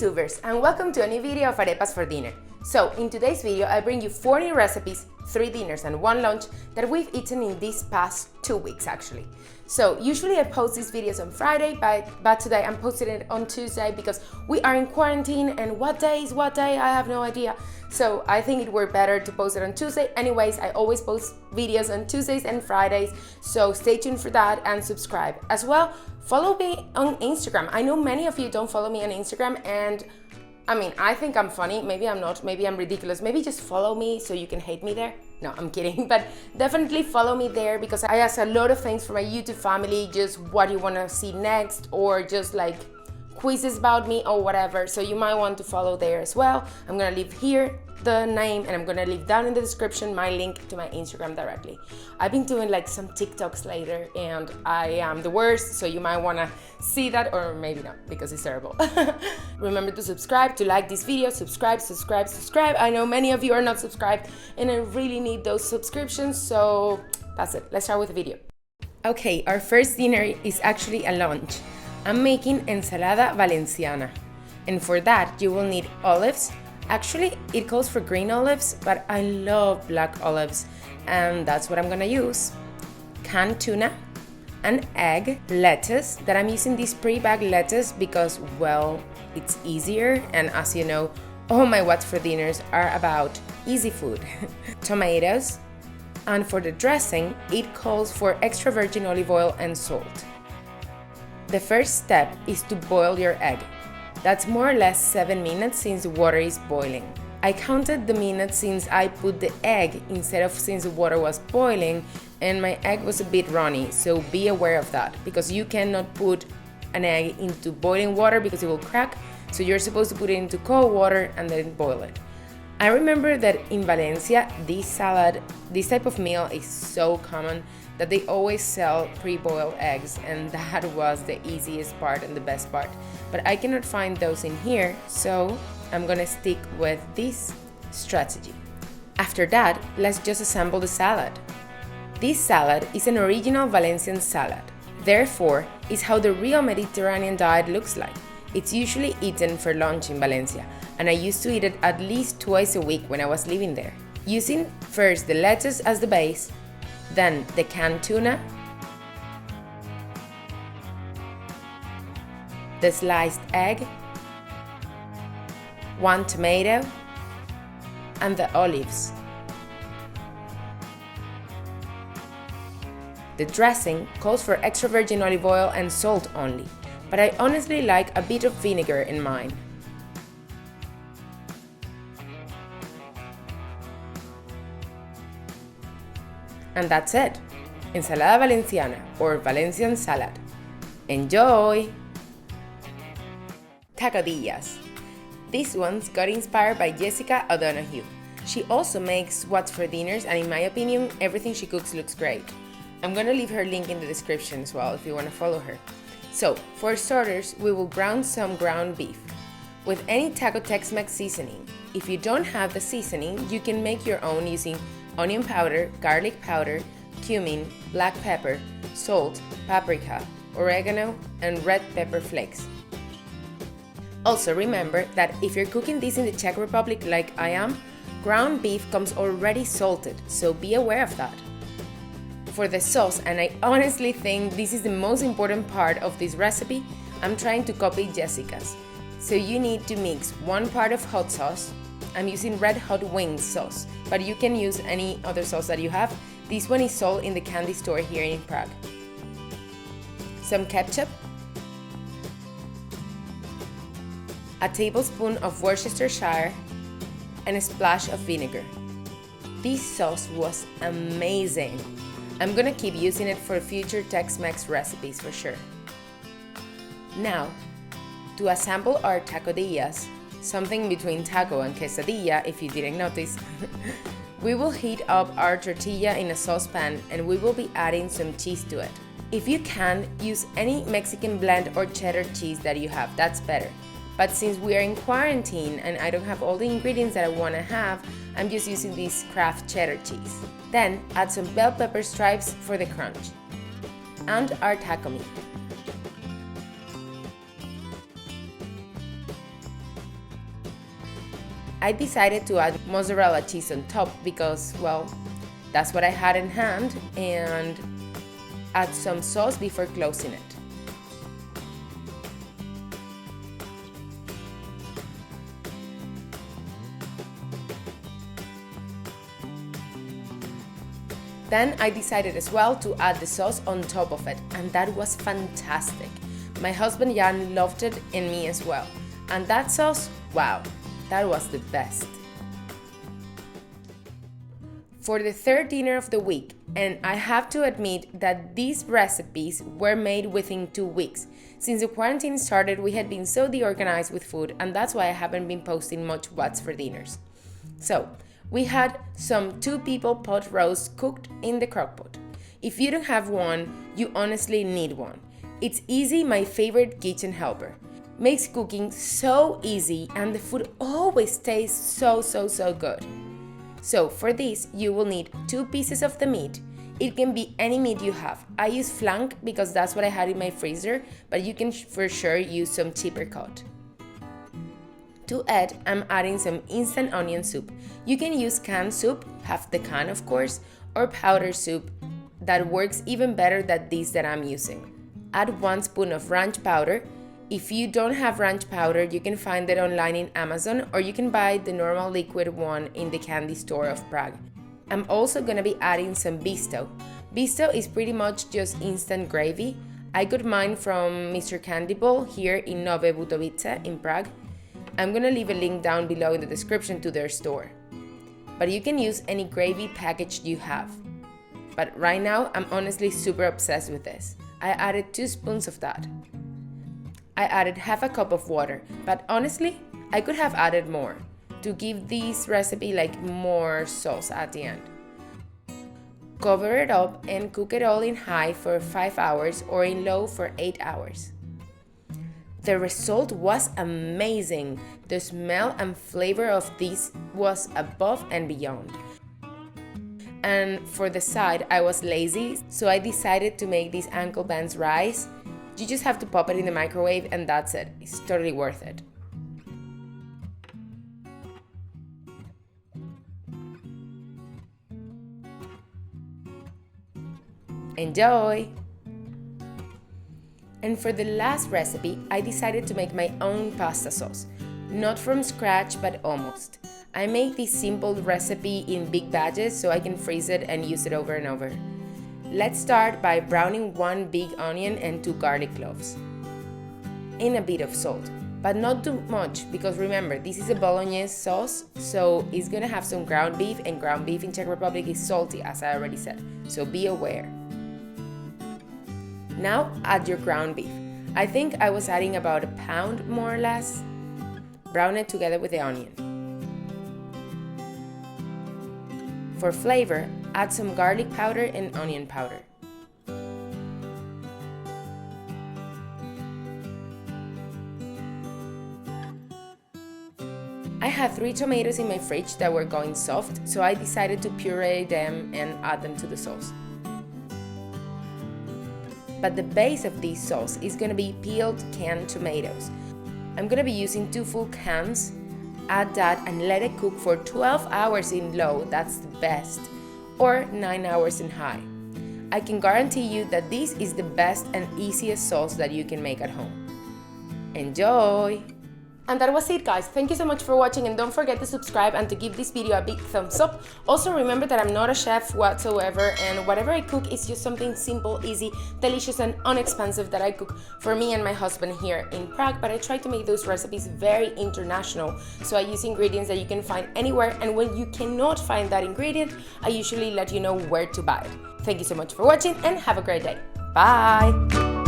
YouTubers, and welcome to a new video of Arepas for dinner. So, in today's video I bring you 4 new recipes, 3 dinners and 1 lunch that we've eaten in these past 2 weeks actually. So, usually I post these videos on Friday, but today I'm posting it on Tuesday because we are in quarantine and what day is what day, I have no idea. So I think it worked better to post it on Tuesday. Anyways, I always post videos on Tuesdays and Fridays, so stay tuned for that and subscribe. As well, follow me on Instagram. I know many of you don't follow me on Instagram, and I mean, I think I'm funny, maybe I'm not, maybe I'm ridiculous, maybe just follow me so you can hate me there. No, I'm kidding, but definitely follow me there because I ask a lot of things for my YouTube family, just what you want to see next, or just like quizzes about me or whatever, so you might want to follow there as well. I'm gonna leave here the name and I'm gonna leave down in the description my link to my Instagram directly. I've been doing like some TikToks later and I am the worst, so you might wanna see that, or maybe not because it's terrible. Remember to subscribe, to like this video, subscribe. I know many of you are not subscribed and I really need those subscriptions, so that's it. Let's start with the video. Okay, our first dinner is actually a lunch. I'm making ensalada valenciana, and for that you will need olives. Actually, it calls for green olives, but I love black olives, and that's what I'm gonna use. Canned tuna, an egg, lettuce, that I'm using this pre-bagged lettuce because, well, it's easier, and as you know, all my What's for Dinners are about easy food. Tomatoes, and for the dressing, it calls for extra virgin olive oil and salt. The first step is to boil your egg. That's more or less 7 minutes since the water is boiling. I counted the minutes since I put the egg instead of since the water was boiling, and my egg was a bit runny, so be aware of that because you cannot put an egg into boiling water because it will crack, so you're supposed to put it into cold water and then boil it. I remember that in Valencia, this type of meal is so common that they always sell pre-boiled eggs, and that was the easiest part and the best part. But I cannot find those in here, so I'm gonna stick with this strategy. After that, let's just assemble the salad. This salad is an original Valencian salad. Therefore, it's how the real Mediterranean diet looks like. It's usually eaten for lunch in Valencia, and I used to eat it at least twice a week when I was living there. Using first the lettuce as the base, then the canned tuna, the sliced egg, 1 tomato, and the olives. The dressing calls for extra virgin olive oil and salt only, but I honestly like a bit of vinegar in mine. And that's it. Ensalada Valenciana, or Valencian Salad. Enjoy! Tacodillas. These ones got inspired by Jessica O'Donoghue. She also makes What's for Dinners, and in my opinion, everything she cooks looks great. I'm gonna leave her link in the description as well if you wanna follow her. So, for starters, we will brown some ground beef with any taco Tex-Mex seasoning. If you don't have the seasoning, you can make your own using onion powder, garlic powder, cumin, black pepper, salt, paprika, oregano, and red pepper flakes. Also remember that if you're cooking this in the Czech Republic like I am, ground beef comes already salted, so be aware of that. For the sauce, and I honestly think this is the most important part of this recipe, I'm trying to copy Jessica's. So you need to mix 1 part of hot sauce. I'm using Red Hot Wings sauce, but you can use any other sauce that you have. This one is sold in the candy store here in Prague. Some ketchup, a tablespoon of Worcestershire, and a splash of vinegar. This sauce was amazing. I'm gonna keep using it for future Tex-Mex recipes for sure. Now, to assemble our tacodillas, something between taco and quesadilla if you didn't notice, we will heat up our tortilla in a saucepan and we will be adding some cheese to it. If you can, use any Mexican blend or cheddar cheese that you have, that's better. But since we are in quarantine and I don't have all the ingredients that I want to have, I'm just using this Kraft cheddar cheese. Then add some bell pepper stripes for the crunch. And our taco meat. I decided to add mozzarella cheese on top because, well, that's what I had in hand, and add some sauce before closing it. Then I decided as well to add the sauce on top of it, and that was fantastic. My husband Jan loved it and me as well. And that sauce, wow, that was the best. For the third dinner of the week, and I have to admit that these recipes were made within 2 weeks. Since the quarantine started, we had been so deorganized with food, and that's why I haven't been posting much what's for dinners. So, we had some 2 people pot roast cooked in the crockpot. If you don't have one, you honestly need one. It's easy, my favorite kitchen helper. Makes cooking so easy and the food always tastes so good. So for this, you will need 2 pieces of the meat. It can be any meat you have. I use flank because that's what I had in my freezer, but you can for sure use some cheaper cut. To add, I'm adding some instant onion soup. You can use canned soup, half the can of course, or powder soup. That works even better than this that I'm using. Add 1 spoon of ranch powder. If you don't have ranch powder, you can find it online in Amazon, or you can buy the normal liquid one in the candy store of Prague. I'm also gonna be adding some Bisto. Bisto is pretty much just instant gravy. I got mine from Mr. Candy Bowl here in Nowe Butovice in Prague. I'm gonna leave a link down below in the description to their store. But you can use any gravy package you have. But right now, I'm honestly super obsessed with this. I added 2 spoons of that. I added half a cup of water, but honestly, I could have added more to give this recipe like more sauce at the end. Cover it up and cook it all in high for 5 hours or in low for 8 hours. The result was amazing. The smell and flavor of this was above and beyond. And for the side, I was lazy, so I decided to make these ankle bands rice. You just have to pop it in the microwave and that's it. It's totally worth it. Enjoy! And for the last recipe, I decided to make my own pasta sauce. Not from scratch, but almost. I make this simple recipe in big batches so I can freeze it and use it over and over. Let's start by browning 1 big onion and 2 garlic cloves. And a bit of salt, but not too much because remember, this is a bolognese sauce, so it's gonna have some ground beef, and ground beef in Czech Republic is salty, as I already said, so be aware. Now add your ground beef. I think I was adding about a pound more or less. Brown it together with the onion. For flavor, add some garlic powder and onion powder. I had 3 tomatoes in my fridge that were going soft, so I decided to puree them and add them to the sauce. But the base of this sauce is gonna be peeled canned tomatoes. I'm gonna be using 2 full cans. Add that and let it cook for 12 hours in low, that's the best, or 9 hours in high. I can guarantee you that this is the best and easiest sauce that you can make at home. Enjoy! And that was it, guys. Thank you so much for watching, and don't forget to subscribe and to give this video a big thumbs up. Also remember that I'm not a chef whatsoever, and whatever I cook is just something simple, easy, delicious and inexpensive that I cook for me and my husband here in Prague, but I try to make those recipes very international, so I use ingredients that you can find anywhere, and when you cannot find that ingredient, I usually let you know where to buy it. Thank you so much for watching and have a great day. Bye!